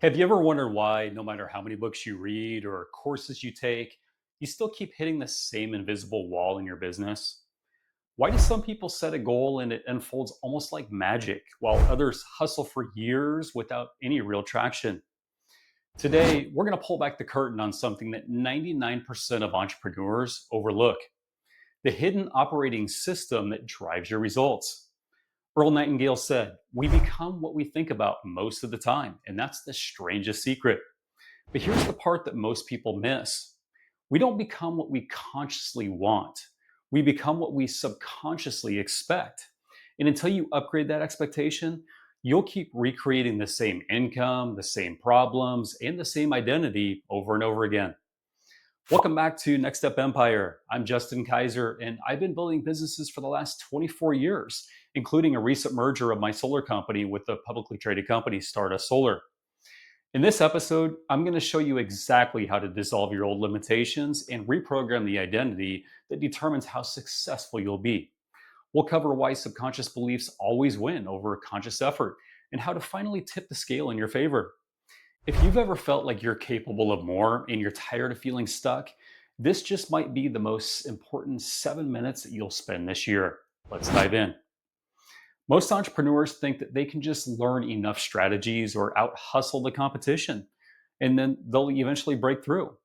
Have you ever wondered why, no matter how many books you read or courses you take, you still keep hitting the same invisible wall in your business? Why do some people set a goal and it unfolds almost like magic, while others hustle for years without any real traction? Today, we're going to pull back the curtain on something that 99% of entrepreneurs overlook: the hidden operating system that drives your results. Earl Nightingale said, "We become what we think about most of the time, and that's the strangest secret." But here's the part that most people miss: we don't become what we consciously want, we become what we subconsciously expect. And until you upgrade that expectation, you'll keep recreating the same income, the same problems, and the same identity over and over again. Welcome back to Next Step Empire. I'm Justin Kaiser, and I've been building businesses for the last 24 years, including a recent merger of my solar company with the publicly traded company Stardust Solar. In this episode, I'm going to show you exactly how to dissolve your old limitations and reprogram the identity that determines how successful you'll be. We'll cover why subconscious beliefs always win over conscious effort and how to finally tip the scale in your favor. If you've ever felt like you're capable of more and you're tired of feeling stuck, this just might be the most important 7 minutes that you'll spend this year. Let's dive in. Most entrepreneurs think that they can just learn enough strategies or out hustle the competition, and then they'll eventually break through.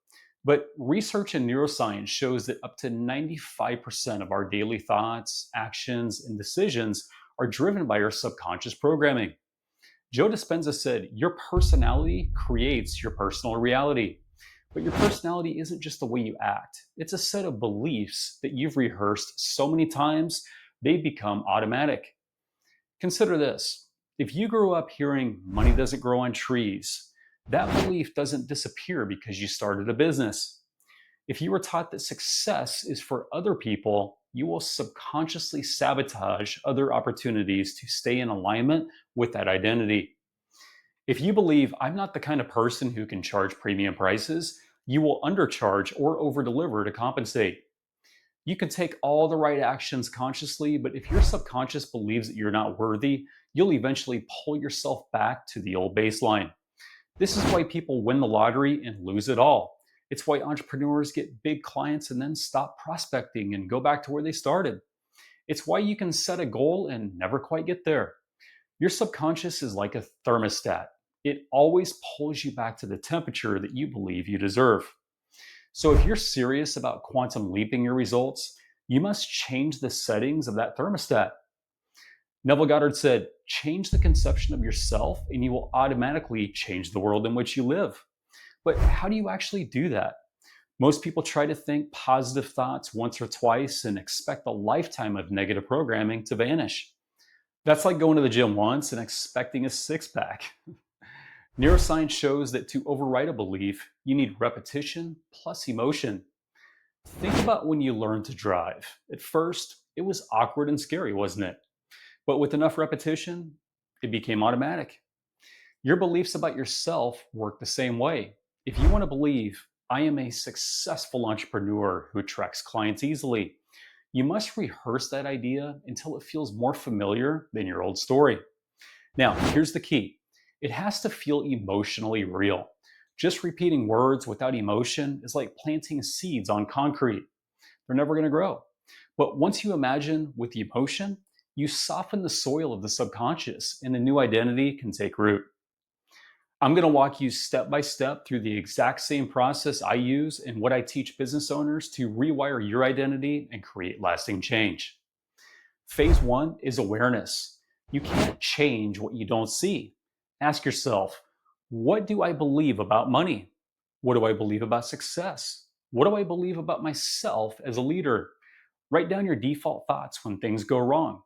But research in neuroscience shows that up to 95% of our daily thoughts, actions, and decisions are driven by our subconscious programming. Joe Dispenza said, "Your personality creates your personal reality." But your personality isn't just the way you act, it's a set of beliefs that you've rehearsed so many times they become automatic. Consider this: if you grew up hearing money doesn't grow on trees, that belief doesn't disappear because you started a business. If you were taught that success is for other people, you will subconsciously sabotage other opportunities to stay in alignment with that identity. If you believe I'm not the kind of person who can charge premium prices, you will undercharge or overdeliver to compensate. You can take all the right actions consciously, but if your subconscious believes that you're not worthy, you'll eventually pull yourself back to the old baseline. This is why people win the lottery and lose it all. It's why entrepreneurs get big clients and then stop prospecting and go back to where they started. It's why you can set a goal and never quite get there. Your subconscious is like a thermostat. It always pulls you back to the temperature that you believe you deserve. So if you're serious about quantum leaping your results, you must change the settings of that thermostat. Neville Goddard said, "Change the conception of yourself and you will automatically change the world in which you live." But how do you actually do that? Most people try to think positive thoughts once or twice and expect a lifetime of negative programming to vanish. That's like going to the gym once and expecting a six pack. Neuroscience shows that to override a belief, you need repetition plus emotion. Think about when you learned to drive. At first, it was awkward and scary, wasn't it? But with enough repetition, it became automatic. Your beliefs about yourself work the same way. If you want to believe, "I am a successful entrepreneur who attracts clients easily," you must rehearse that idea until it feels more familiar than your old story. Now, here's the key: it has to feel emotionally real. Just repeating words without emotion is like planting seeds on concrete. They're never going to grow. But once you imagine with the emotion, you soften the soil of the subconscious and a new identity can take root. I'm going to walk you step by step through the exact same process I use and what I teach business owners to rewire your identity and create lasting change. Phase one is awareness. You can't change what you don't see. Ask yourself, what do I believe about money? What do I believe about success? What do I believe about myself as a leader? Write down your default thoughts when things go wrong.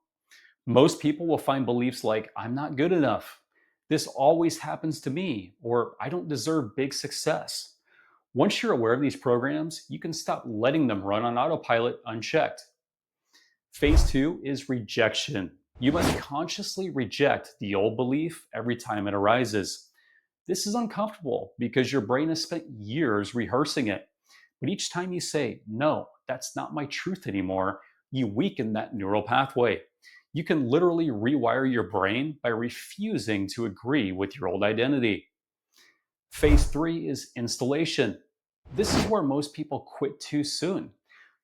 Most people will find beliefs like, "I'm not good enough," "This always happens to me," or "I don't deserve big success." Once you're aware of these programs, you can stop letting them run on autopilot unchecked. Phase two is rejection. You must consciously reject the old belief every time it arises. This is uncomfortable because your brain has spent years rehearsing it. But each time you say, "No, that's not my truth anymore," you weaken that neural pathway. You can literally rewire your brain by refusing to agree with your old identity. Phase three is installation. This is where most people quit too soon.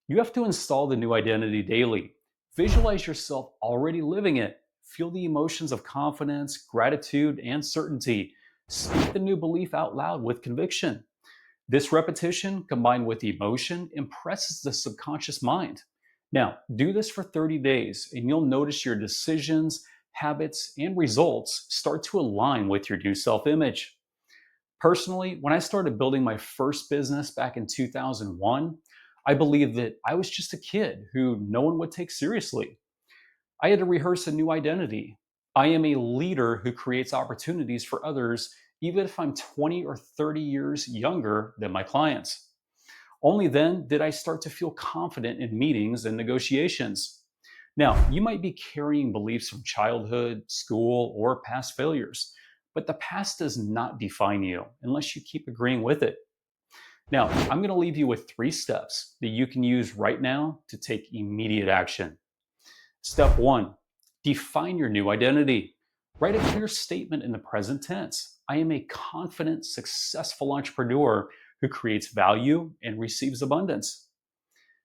You have to install the new identity daily. Visualize yourself already living it. Feel the emotions of confidence, gratitude, and certainty. Speak the new belief out loud with conviction. This repetition, combined with emotion, impresses the subconscious mind. Now, do this for 30 days, and you'll notice your decisions, habits, and results start to align with your new self image. Personally, when I started building my first business back in 2001, I believed that I was just a kid who no one would take seriously. I had to rehearse a new identity. I am a leader who creates opportunities for others, even if I'm 20 or 30 years younger than my clients. Only then did I start to feel confident in meetings and negotiations. Now, you might be carrying beliefs from childhood, school, or past failures, but the past does not define you unless you keep agreeing with it. Now, I'm going to leave you with 3 steps that you can use right now to take immediate action. Step 1, define your new identity. Write a clear statement in the present tense. I am a confident, successful entrepreneur who creates value and receives abundance.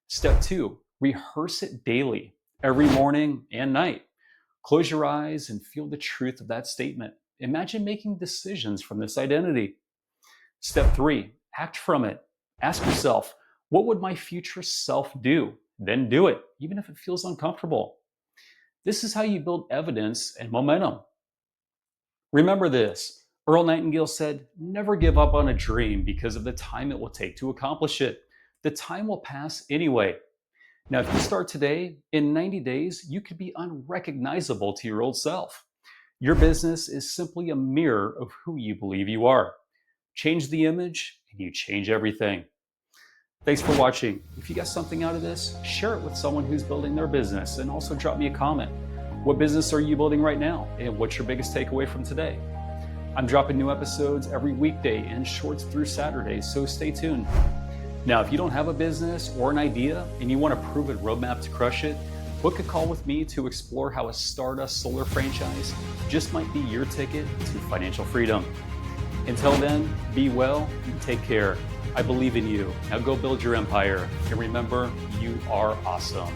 Step 2, rehearse it daily, every morning and night. Close your eyes and feel the truth of that statement. Imagine making decisions from this identity. Step 3, act from it. Ask yourself, what would my future self do? Then do it, even if it feels uncomfortable. This is how you build evidence and momentum. Remember this: Earl Nightingale said, never give up on a dream because of the time it will take to accomplish it. The time will pass anyway. Now, if you start today, in 90 days, you could be unrecognizable to your old self. Your business is simply a mirror of who you believe you are. Change the image, and you change everything. Thanks for watching. If you got something out of this, share it with someone who's building their business, and also drop me a comment. What business are you building right now, and what's your biggest takeaway from today? I'm dropping new episodes every weekday and shorts through Saturdays, so stay tuned. Now, if you don't have a business or an idea and you want a proven roadmap to crush it, book a call with me to explore how a Stardust solar franchise just might be your ticket to financial freedom. Until then, be well and take care. I believe in you. Now go build your empire. And remember, you are awesome.